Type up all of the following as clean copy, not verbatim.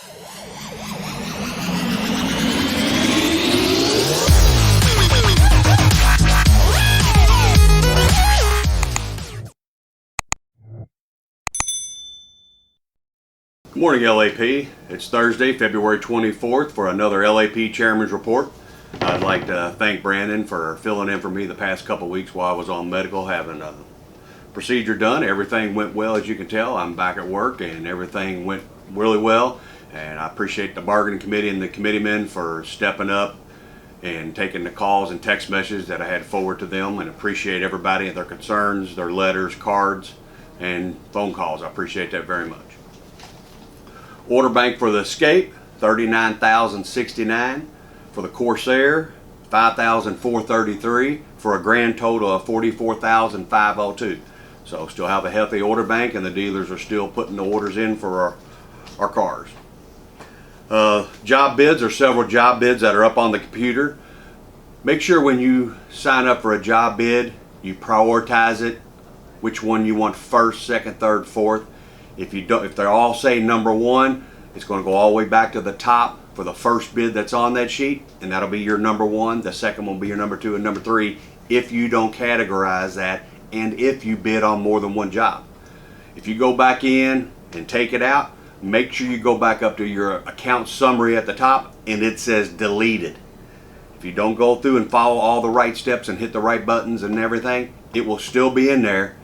Good morning, LAP. It's Thursday, February 24th for another LAP Chairman's Report. I'd like to thank Brandon for filling in for me the past couple weeks while I was on medical having a procedure done. Everything went well, as you can tell. I'm back at work and everything went really well. And I appreciate the bargaining committee and the committeemen for stepping up and taking the calls and text messages that I had forward to them, and appreciate everybody and their concerns, their letters, cards, and phone calls. I appreciate that very much. Order bank for the Escape, $39,069. For the Corsair, $5,433, for a grand total of $44,502. So still have a healthy order bank, and the dealers are still putting the orders in for our cars. Job bids, are several job bids that are up on the computer. Make sure when you sign up for a job bid, you prioritize it, which one you want first, second, third, fourth. If they all say number one, it's going to go all the way back to the top for the first bid that's on that sheet, and that'll be your number one. The second one will be your number two and number three if you don't categorize that, and if you bid on more than one job. If you go back in and take it out, make sure you go back up to your account summary at the top and it says deleted. If you don't go through and follow all the right steps and hit the right buttons and everything, it will still be in there.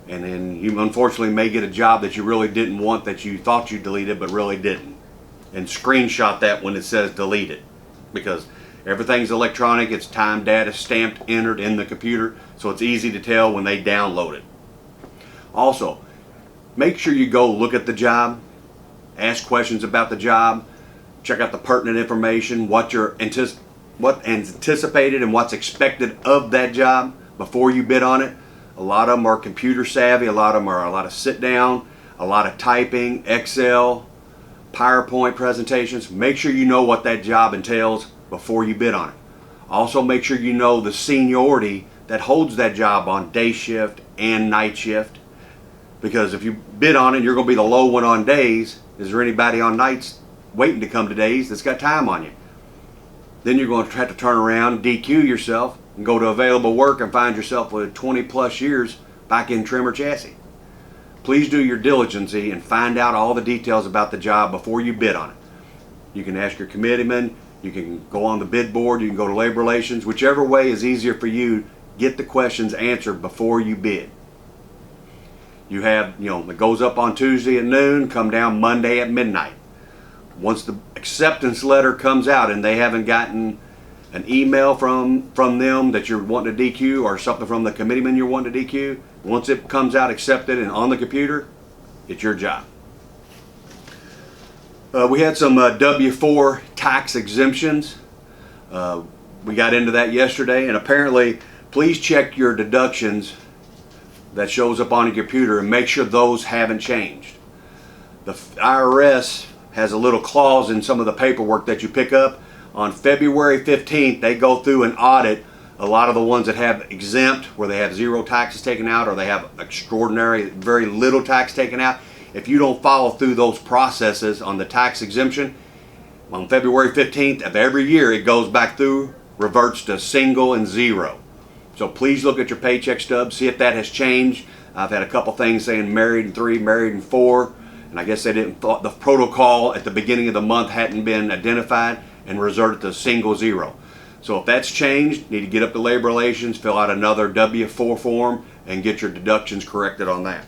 And then you unfortunately may get a job that you really didn't want, that you thought you deleted but really didn't. And screenshot that when it says deleted, because everything's electronic. It's time data stamped, entered in the computer, so it's easy to tell when they download it. Also, make sure you go look at the job, ask questions about the job, check out the pertinent information, what anticipated and what's expected of that job before you bid on it. A lot of them are computer savvy, a lot of them are a lot of sit down, a lot of typing, Excel, PowerPoint presentations. Make sure you know what that job entails before you bid on it. Also make sure you know the seniority that holds that job on day shift and night shift, because if you bid on it, you're going to be the low one on days. Is there anybody on nights waiting to come to days that's got time on you? Then you're going to have to turn around, DQ yourself, and go to available work and find yourself with 20 plus years back in trim or chassis. Please do your diligence and find out all the details about the job before you bid on it. You can ask your committeeman, you can go on the bid board, you can go to labor relations, whichever way is easier for you. Get the questions answered before you bid. You have, it goes up on Tuesday at noon, come down Monday at midnight. Once the acceptance letter comes out and they haven't gotten an email from them that you're wanting to DQ, or something from the committeeman you're wanting to DQ, once it comes out accepted and on the computer, it's your job. We had some W-4 tax exemptions. We got into that yesterday, and apparently, please check your deductions that shows up on your computer and make sure those haven't changed. The IRS has a little clause in some of the paperwork that you pick up. On February 15th, they go through and audit a lot of the ones that have exempt, where they have zero taxes taken out, or they have extraordinary, very little tax taken out. If you don't follow through those processes on the tax exemption, on February 15th of every year, it goes back through, reverts to single and zero. So please look at your paycheck stub, see if that has changed. I've had a couple things saying married in 3, married in 4, and I guess they didn't thought the protocol at the beginning of the month hadn't been identified and reverted to single zero. So if that's changed, you need to get up to labor relations, fill out another W-4 form, and get your deductions corrected on that.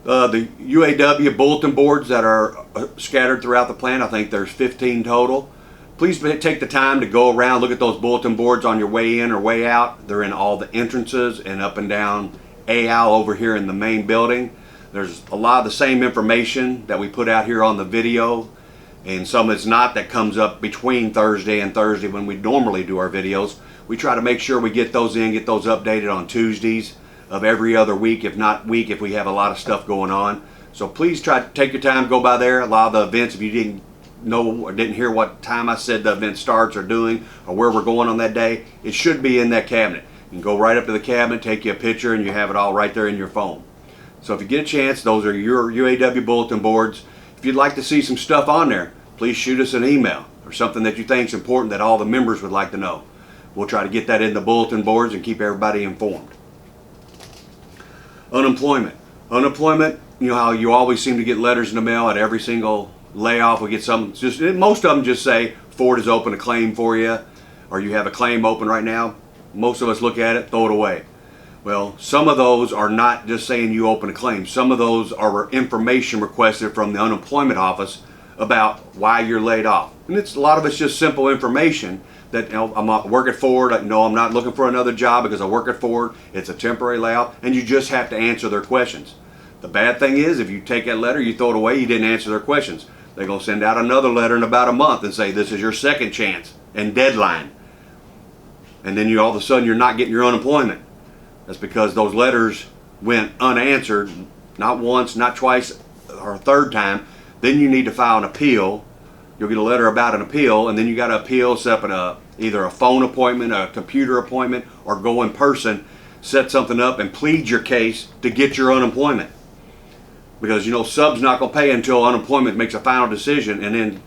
The UAW Bulletin Boards that are scattered throughout the plant, I think there's 15 total. Please take the time to go around, look at those bulletin boards on your way in or way out. They're in all the entrances and up and down aisle over here in the main building. There's a lot of the same information that we put out here on the video, and some that's not, that comes up between Thursday and Thursday when we normally do our videos. We try to make sure we get those in, get those updated on Tuesdays of every other week, if not week, if we have a lot of stuff going on. So please try to take your time, go by there. A lot of the events, if you didn't know or didn't hear what time I said the event starts or doing, or where we're going on that day, it should be in that cabinet. You can go right up to the cabinet, take you a picture, and you have it all right there in your phone. So if you get a chance, those are your UAW Bulletin Boards. If you'd like to see some stuff on there, please shoot us an email or something that you think is important that all the members would like to know. We'll try to get that in the bulletin boards and keep everybody informed. Unemployment. Unemployment, you know how you always seem to get letters in the mail at every single layoff. We get some, most of them just say Ford has opened a claim for you, or you have a claim open right now. Most of us look at it, throw it away. Well, some of those are not just saying you open a claim. Some of those are information requested from the unemployment office about why you're laid off. And a lot of it's just simple information that, you know, I'm not working at Ford. No, I'm not looking for another job because I work at Ford. It's a temporary layoff, and you just have to answer their questions. The bad thing is, if you take that letter, you throw it away, you didn't answer their questions. They're going to send out another letter in about a month and say, this is your second chance and deadline. And then all of a sudden, you're not getting your unemployment. That's because those letters went unanswered, not once, not twice, or a third time. Then you need to file an appeal. You'll get a letter about an appeal, and then you got to appeal, set up either a phone appointment, a computer appointment, or go in person, set something up and plead your case to get your unemployment. Because, you know, sub's not going to pay until unemployment makes a final decision, and then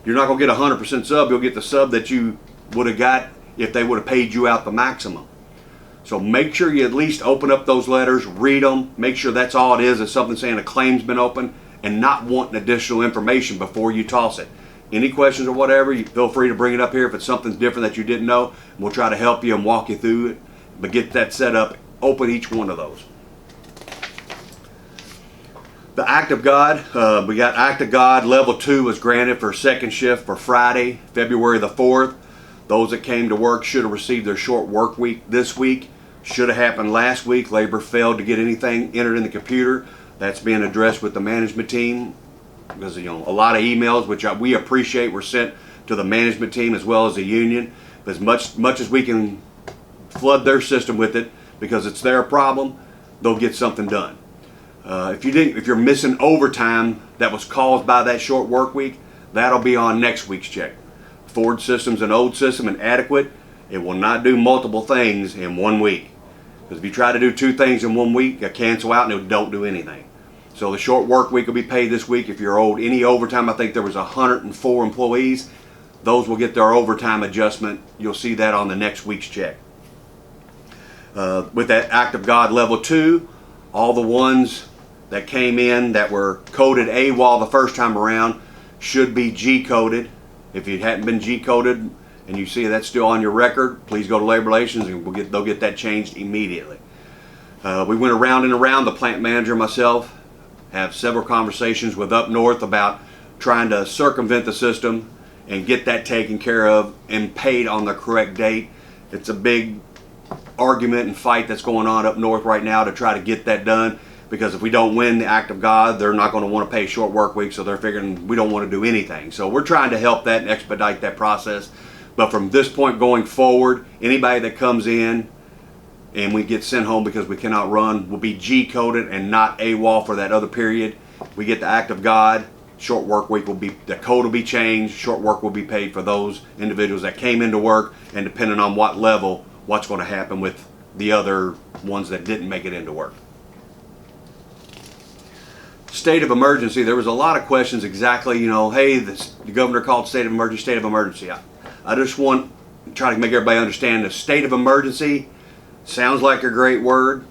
you're not going to get 100% sub. You'll get the sub that you would have got if they would have paid you out the maximum. So make sure you at least open up those letters, read them, make sure that's all it is something saying a claim's been opened, and not wanting additional information before you toss it. Any questions or whatever, you feel free to bring it up here if it's something different that you didn't know. We'll try to help you and walk you through it, but get that set up, open each one of those. The Act of God, we got Act of God Level 2 was granted for second shift for Friday, February the 4th. Those that came to work should have received their short work week this week. Should have happened last week. Labor failed to get anything entered in the computer. That's being addressed with the management team, because, you know, a lot of emails, which we appreciate, were sent to the management team as well as the union. As much as we can flood their system with it, because it's their problem, they'll get something done. If you're missing overtime that was caused by that short work week, that'll be on next week's check. Ford system's an old system and adequate. It will not do multiple things in 1 week. Because if you try to do 2 things in 1 week, you cancel out and it don't do anything. So the short work week will be paid this week. If you're owed any overtime, I think there was 104 employees. Those will get their overtime adjustment. You'll see that on the next week's check. With that Act of God Level 2, all the ones that came in that were coded AWOL the first time around should be G-coded. If you hadn't been G-coded and you see that's still on your record, please go to Labor Relations and they'll get that changed immediately. We went around and around, the plant manager and myself have several conversations with up north about trying to circumvent the system and get that taken care of and paid on the correct date. It's a big argument and fight that's going on up north right now to try to get that done, because if we don't win the Act of God, they're not going to want to pay short work weeks, so they're figuring we don't want to do anything. So we're trying to help that and expedite that process. But from this point going forward, anybody that comes in and we get sent home because we cannot run will be G-coded and not AWOL for that other period. We get the Act of God, short work week will be, the code will be changed, short work will be paid for those individuals that came into work, and depending on what level, what's going to happen with the other ones that didn't make it into work. State of emergency, there was a lot of questions exactly, you know, hey, the governor called state of emergency. I just want to try to make everybody understand the state of emergency sounds like a great word,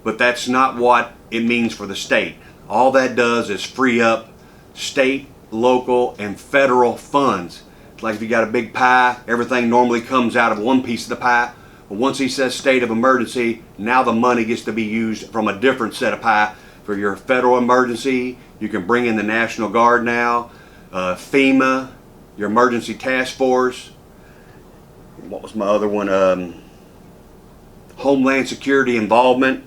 but that's not what it means for the state. All that does is free up state, local, and federal funds. It's like if you got a big pie, everything normally comes out of one piece of the pie. But once he says state of emergency, now the money gets to be used from a different set of pie. For your federal emergency, you can bring in the National Guard now, FEMA, your emergency task force. What was my other one? Homeland Security involvement.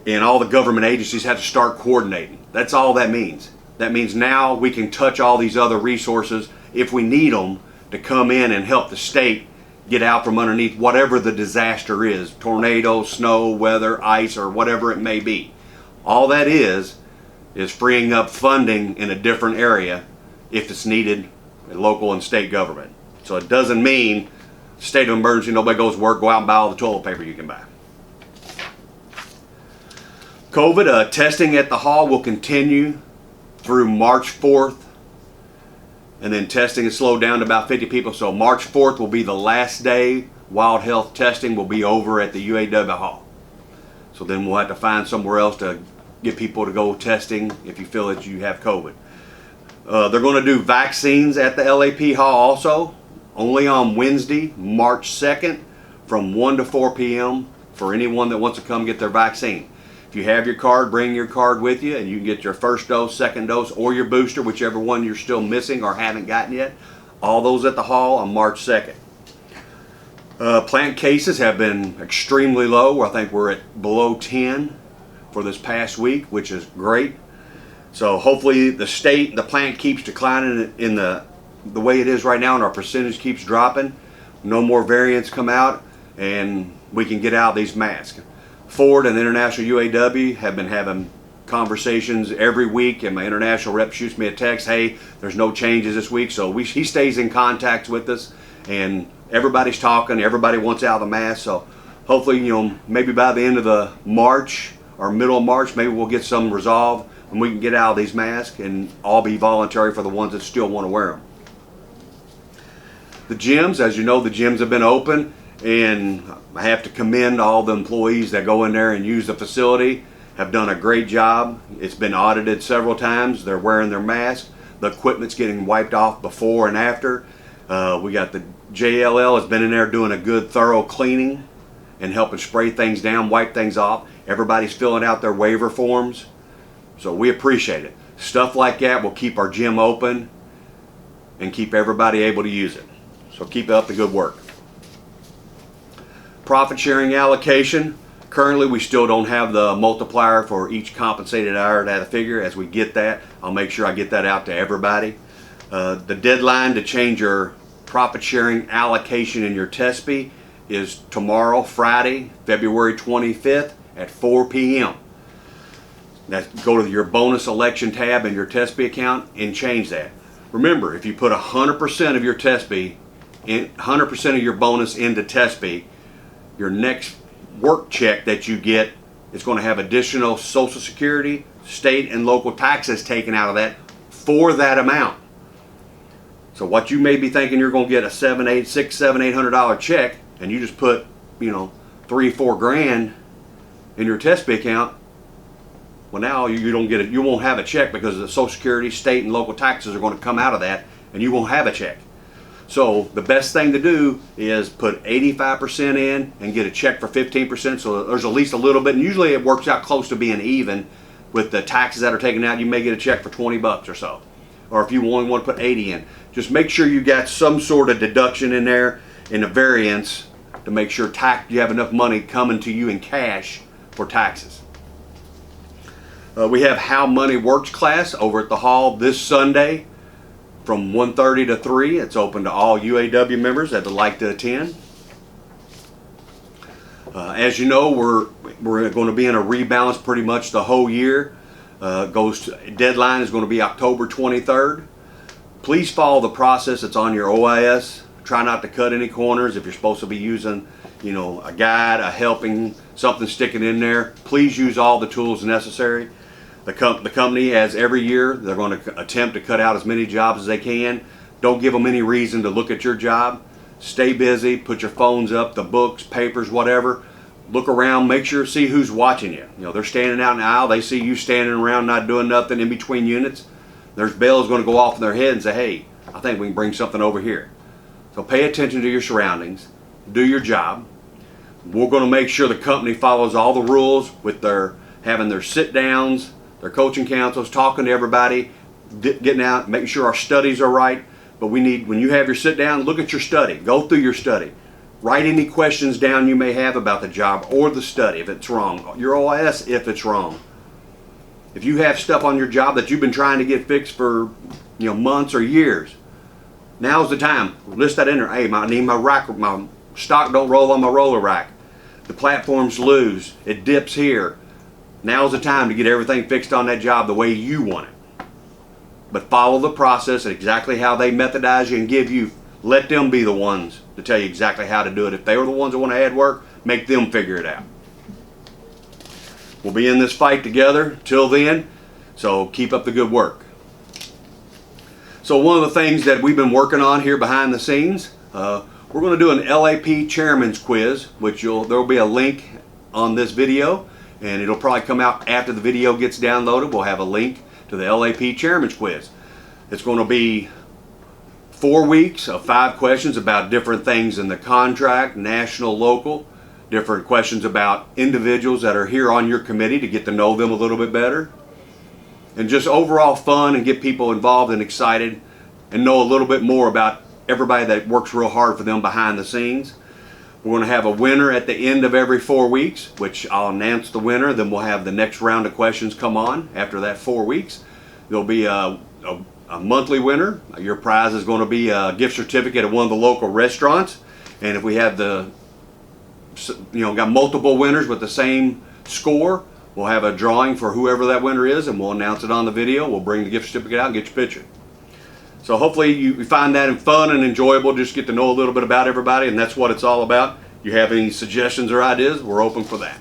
And all the government agencies have to start coordinating. That's all that means. That means now we can touch all these other resources if we need them to come in and help the state get out from underneath whatever the disaster is. Tornado, snow, weather, ice, or whatever it may be. All that is freeing up funding in a different area if it's needed in local and state government. So it doesn't mean state of emergency, nobody goes to work, go out and buy all the toilet paper you can buy. COVID, testing at the hall will continue through March 4th. And then testing is slowed down to about 50 people. So March 4th will be the last day wild health testing will be over at the UAW hall. So then we'll have to find somewhere else to get people to go testing if you feel that you have COVID. They're going to do vaccines at the LAP hall also, only on Wednesday, March 2nd from 1 to 4 p.m. for anyone that wants to come get their vaccine. If you have your card, bring your card with you and you can get your first dose, second dose, or your booster, whichever one you're still missing or haven't gotten yet. All those at the hall on March 2nd. Plant cases have been extremely low. I think we're at below 10 for this past week, which is great. So hopefully the plant keeps declining in the way it is right now, and our percentage keeps dropping. No more variants come out, and we can get out of these masks. Ford and the International UAW have been having conversations every week, and my international rep shoots me a text, hey, there's no changes this week. So he stays in contact with us, and everybody's talking, everybody wants out of the mask. So hopefully, maybe by the end of the March or middle of March, maybe we'll get some resolve and we can get out of these masks and all be voluntary for the ones that still want to wear them. The gyms, as you know, the gyms have been open, and I have to commend all the employees that go in there and use the facility. Have done a great job. It's been audited several times. They're wearing their masks. The equipment's getting wiped off before and after. We got the JLL has been in there doing a good thorough cleaning and helping spray things down, wipe things off. Everybody's filling out their waiver forms. So we appreciate it. Stuff like that will keep our gym open and keep everybody able to use it. So keep up the good work. Profit sharing allocation. Currently we still don't have the multiplier for each compensated hour at a figure. As we get that, I'll make sure I get that out to everybody. The deadline to change your profit sharing allocation in your TESPI is tomorrow, Friday, February 25th at 4 p.m. Go to your bonus election tab in your TESPI account and change that. Remember, if you put 100% of your TESPI, 100% of your bonus into TESPI, your next work check that you get is going to have additional Social Security, state and local taxes taken out of that for that amount. So what you may be thinking you're going to get a $800 check, and you just put, $3-4 grand in your TESPI account. Well, now you don't get it. You won't have a check because the Social Security, state and local taxes are going to come out of that, and you won't have a check. So the best thing to do is put 85% in and get a check for 15%. So there's at least a little bit, and usually it works out close to being even with the taxes that are taken out. You may get a check for 20 bucks or so. Or if you only want to put 80 in, just make sure you got some sort of deduction in there in the variance to make sure you have enough money coming to you in cash for taxes. We have How Money Works class over at the hall this Sunday from 1:30 to 3. It's open to all UAW members that would like to attend. As you know, we're going to be in a rebalance pretty much the whole year. Deadline is going to be October 23rd. Please follow the process that's on your OIS. Try not to cut any corners. If you're supposed to be using, a guide, a helping, something sticking in there, please use all the tools necessary. The company, as every year, they're going to attempt to cut out as many jobs as they can. Don't give them any reason to look at your job. Stay busy, put your phones up, the books, papers, whatever. Look around, make sure, see who's watching you. They're standing out in the aisle, they see you standing around not doing nothing in between units. There's bells going to go off in their head and say, hey, I think we can bring something over here. So pay attention to your surroundings, do your job. We're going to make sure the company follows all the rules with having their sit downs, their coaching councils, talking to everybody, getting out, making sure our studies are right. But when you have your sit down, look at your study, go through your study. Write any questions down you may have about the job or the study if it's wrong, your OIS if it's wrong. If you have stuff on your job that you've been trying to get fixed for months or years, now's the time. List that in there. Hey, I need my rack, my stock don't roll on my roller rack. The platform's loose, it dips here. Now's the time to get everything fixed on that job the way you want it. But follow the process exactly how they methodize you and give you. Let them be the ones to tell you exactly how to do it. If they were the ones that want to add work, make them figure it out. We'll be in this fight together till then, so keep up the good work. So one of the things that we've been working on here behind the scenes, we're going to do an LAP Chairman's Quiz, which there will be a link on this video, and it'll probably come out after the video gets downloaded. We'll have a link to the LAP Chairman's Quiz. It's going to be 4 weeks of 5 questions about different things in the contract, national, local, different questions about individuals that are here on your committee to get to know them a little bit better, and just overall fun and get people involved and excited and know a little bit more about everybody that works real hard for them behind the scenes. We're going to have a winner at the end of every 4 weeks, which I'll announce the winner. Then we'll have the next round of questions come on after that 4 weeks. There'll be a monthly winner. Your prize is going to be a gift certificate at one of the local restaurants. And if we have got multiple winners with the same score, we'll have a drawing for whoever that winner is, and we'll announce it on the video. We'll bring the gift certificate out and get your picture. So hopefully you find that fun and enjoyable, just get to know a little bit about everybody, and that's what it's all about. You have any suggestions or ideas, we're open for that.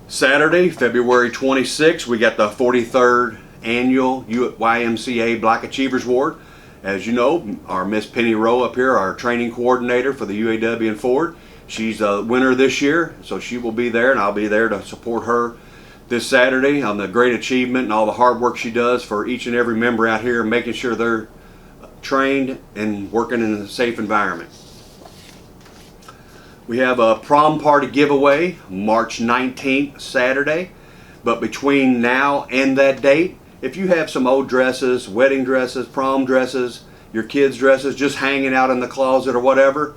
Saturday, February 26th, we got the 43rd annual YMCA Black Achievers Award. As you know, our Miss Penny Rowe up here, our training coordinator for the UAW and Ford, she's a winner this year, so she will be there, and I'll be there to support her this Saturday on the great achievement and all the hard work she does for each and every member out here, making sure they're trained and working in a safe environment. We have a prom party giveaway March 19th, Saturday, but between now and that date, if you have some old dresses, wedding dresses, prom dresses, your kids' dresses just hanging out in the closet or whatever,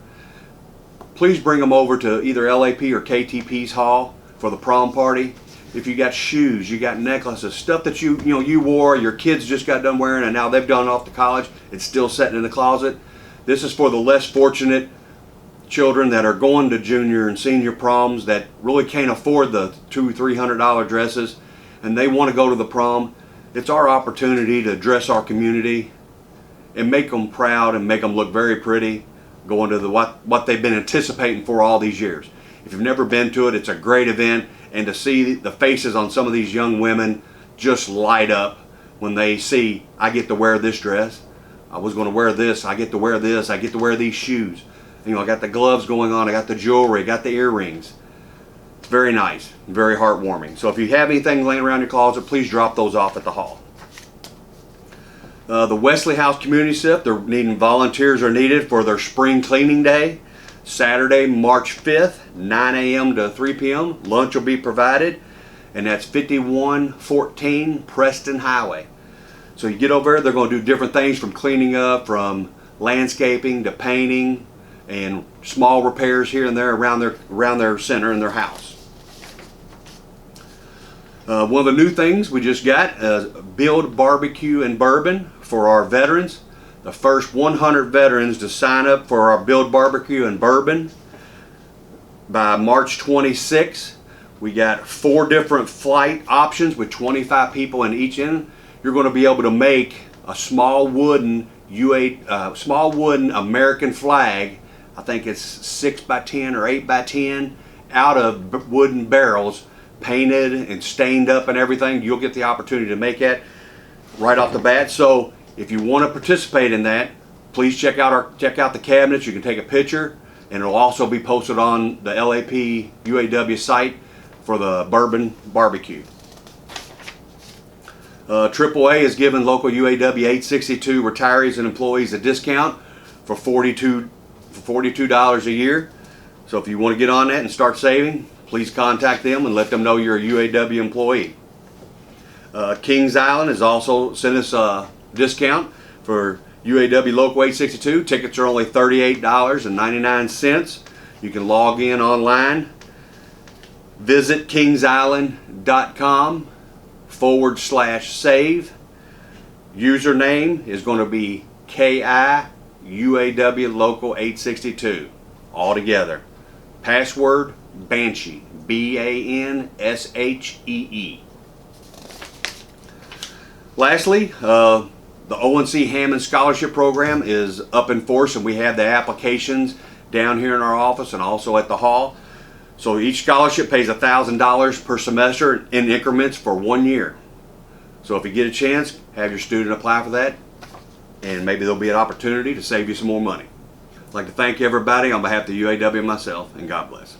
please bring them over to either LAP or KTP's hall for the prom party. If you got shoes, you got necklaces, stuff that you wore, your kids just got done wearing and now they've gone off to college, it's still sitting in the closet. This is for the less fortunate children that are going to junior and senior proms that really can't afford the $200-300 dresses, and they want to go to the prom. It's our opportunity to dress our community and make them proud and make them look very pretty, going to what they've been anticipating for all these years. If you've never been to it, it's a great event, and to see the faces on some of these young women just light up when they see, I get to wear this dress, I was going to wear this, I get to wear this, I get to wear these shoes. I got the gloves going on, I got the jewelry, I got the earrings. It's very nice, very heartwarming. So if you have anything laying around your closet, please drop those off at the hall. The Wesley House Community SIP, they're needing volunteers are needed for their spring cleaning day. Saturday, March 5th, 9 a.m. to 3 p.m. Lunch will be provided, and that's 5114 Preston Highway. So you get over there, they're going to do different things from cleaning up, from landscaping to painting, and small repairs here and there around their center in their house. One of the new things we just got is Build Barbecue and Bourbon for our veterans. The first 100 veterans to sign up for our Build Barbecue and Bourbon by March 26th. We got 4 different flight options with 25 people in each end. You're going to be able to make a small wooden American flag. I think it's 6 by 10 or 8 by 10 out of wooden barrels, painted and stained up and everything. You'll get the opportunity to make that right off the bat. So if you want to participate in that, please check out the cabinets. You can take a picture, and it'll also be posted on the LAP UAW site for the Bourbon Barbecue. AAA is giving local UAW 862 retirees and employees a discount for $42 a year. So if you want to get on that and start saving, please contact them and let them know you're a UAW employee. Kings Island has also sent us a discount for UAW Local 862. Tickets are only $38.99. You can log in online. Visit kingsisland.com/save. Username is going to be KI UAW Local 862. All together. Password BANSHEE. BANSHEE. Lastly, the ONC Hammond Scholarship Program is up in force, and we have the applications down here in our office and also at the hall. So each scholarship pays $1,000 per semester in increments for 1 year. So if you get a chance, have your student apply for that, and maybe there'll be an opportunity to save you some more money. I'd like to thank everybody on behalf of the UAW and myself, and God bless.